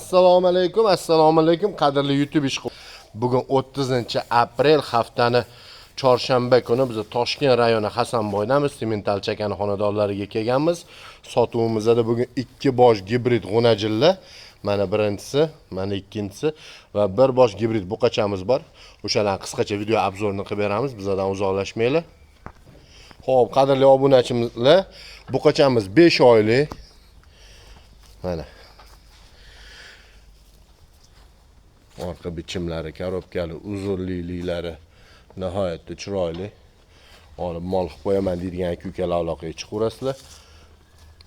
Assalomu alaykum qadrli YouTube ishqi. Bugun 30-aprel haftani chorshanba kuni biz Toshkent rayoni Hasanboydamiz. Semental chakani xonadonlariga kelganmiz. Sotuvimizda bugun 2 bosh gibrid g'unajillar. Mana birinchisi, mana ikkinchisi va bir bosh gibrid buqachamiz bor. O'shalarni qisqacha video obzorini qilib beramiz. Bizdan uzoqlashmaylar. Xo'p, qadrli obunachilar, buqachamiz 5 oylik. Mana orqa bichimlari, korobkali, uzunliklari nihoyatda chiroyli. Olib mol qilib qo'yaman deydigan aka-ukalar aloqaga chiqaverasizlar.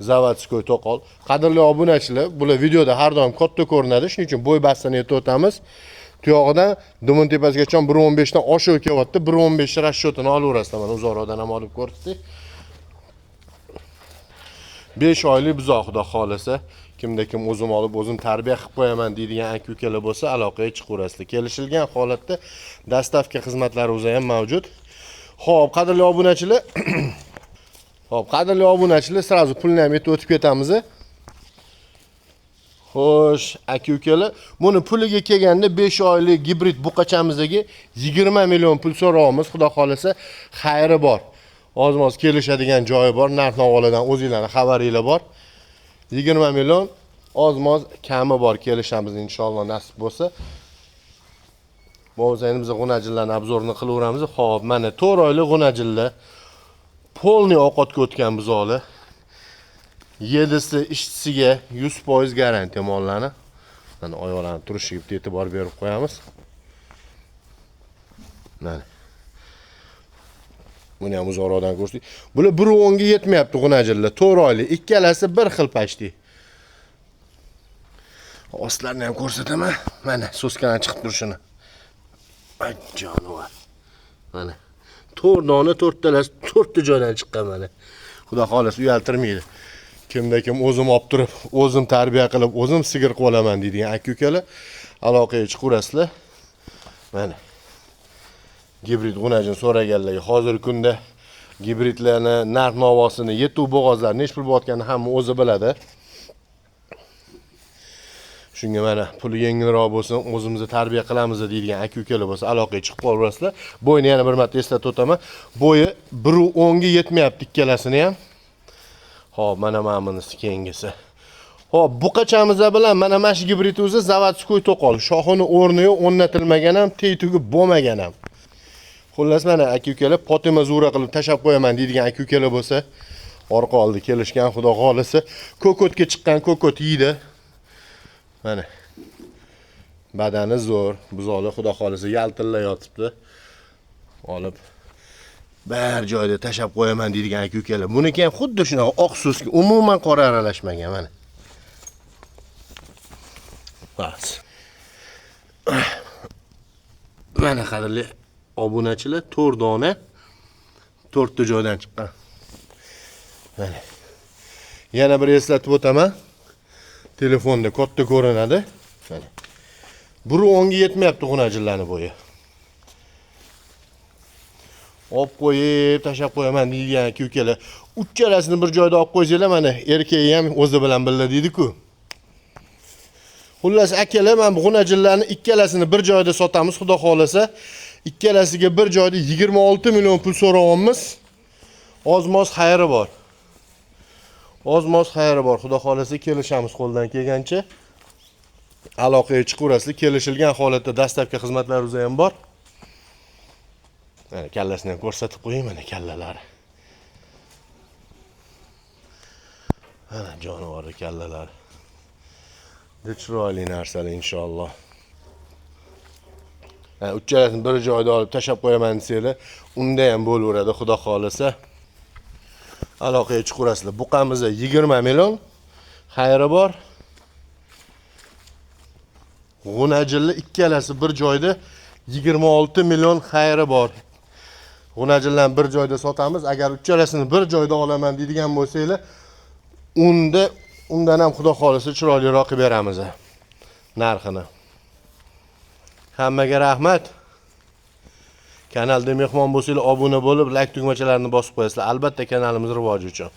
Zavodskoy to'qol. Qadrli obunachilar, bular videoda har doim katta ko'rinadi, shuning uchun bo'y bastini aytib o'tamiz. Tuyog'idan dumun tepasigacha 1.15 dan oshib kelyapti. 1.15 rashyotini olaverasizlar. Mana uzoqroqdan ham olib ko'rsatdik. 5 oylik buzoq, xudo xolasa. Kimda kim o'zim olib, o'zim tarbiya qilib qo'yaman deydigan aka-ukalar bo'lsa, aloqaga chiqaverasizlar. Kelishilgan holatda dastavka xizmatlari o'zi ham mavjud. Xo'p, qadrli obunachilar. Xo'p, qadrli obunachilar, sразу pulni ham aytib o'tib ketamiz. Xo'sh, aka-ukalar, buni puliga kelganda 5 oylik gibrid buqachamizdagi 20 million pul so'raymiz. Xudo xolasa, xayri bor. Ozmoz kelishadigan joyi bor, narx-navolardan o'zingizlarning xabaringiz bor. 20 million ozmoz kami bor, kelishamiz inshaalloh nasib bo'lsa. Bo'lsa biz g'unajillarning obzorini qilaveramiz. Xo'p, mana 4 oylik g'unajillar. Polni ovqatga o'tgan buzoqlar. 7si ishchisiga 100% garantiya mollarni. Mana oyoqlarni turishiga e'tibor berib qo'yamiz. Mana buni ham uzoqroqdan ko'rsak. Bular 1.10 ga yetmayapti g'unajillar. 4 oylik, ikkalasi bir xil pashti. Ostlarini ham ko'rsataman. Mana so'skani chiqib turishini. Ay jonivor. Mana 4 dona 4 talasi 4 ta joydan chiqqan mana. Xudo xolasa uyaltirmaydi. Kimda kim o'zim olib turib, o'zim tarbiya qilib, o'zim sigir qilib olaman deydigan aka-ukalar aloqaga chiqaverasizlar. Mana gibrid g'unajini so'raganlarga hozirgi kunda gibridlarni narx-navosini, yetuv bo'g'ozlar nech pul bo'layotganini hamma o'zi biladi. Shunga mana puli yengilroq bo'lsin, o'zimizni tarbiya qilamiz deydigan aka-ukalar bo'lsa, aloqaga chiqib qolaverasizlar. Bo'yini yana bir marta eslatib o'taman. Bo'yi 1.10 ga yetmayapti ikkalasini ham. Xo'p, mana bunisi keyingisi. Xo'p, buqachamiz bilan mana mash gibrid o'zi zavodskoy to'qol. Shoxini o'rni yo'q, o'rnatilmagan ham, tey-tugi bo'lmagan ham. Xullas mana aka-ukalar potima zura qilib tashab qo'yaman deydigan aka-ukalar bo'lsa, orqa oldi kelishgan, xudo xolasa, kokotga chiqqan kokot yeydi. Mana badani zo'r, buzoqlar xudo xolasa yaltillab yotibdi. Olib bir joyda tashab qo'yaman deydigan aka-ukalar. Buniki ham xuddi shunaqa oq so'ski, umuman qora aralashmagan mana. Bas. Mana qadrli obunachilar, 4 dona 4 ta joydan chiqqan. Mana. Yana bir eslatib o'taman. Telefonda katta ko'rinadi. Mana. 1.10 ga yetmayapti g'unajillarning bo'yi. Olib qo'yib, tashab qo'yaman deydigan aka-ukalar. Uchalasini bir joyda olib qo'ysanglar, mana erkagi ham o'zi bilan birga deydi-ku. Xullas akalar, men bu g'unajillarni ikkalasini bir joyda sotamiz, xudo xolasa. Ikkalasiga bir joyda 26 million pul so'rayapmiz. Ozmoz xayri bor. Ozmoz xayri bor, xudo xolasa kelishamiz qo'ldan kelgancha. Aloqaga chiqaverasizlar, kelishilgan holatda dastavka xizmatlari o'zi ham bor. Mana kallasini ham ko'rsatib qo'ying, mana kallalari. Mana jonivorli kallalari. Chiroyli narsalar inshaalloh. Uchalasini bir joyda olib tashab qo'yaman desanglar, unda ham bo'laveradi, xudo xolasa. Aloqaga chiqaverasizlar. Buqamizda 20 million xayri bor. G'unajillar ikkalasi bir joyda 26 million xayri bor. G'unajillarni bir joyda sotamiz. Agar uchalasini bir joyda olaman deydigan bo'lsanglar, undan ham xudo xolasa chiroyliroq qilib beramiz narxini. Hammaga rahmat. Kanalda mehmon bo'lsanglar, obuna bo'lib, like tugmachalarini bosib qo'yasizlar. Albatta kanalimiz rivoji uchun.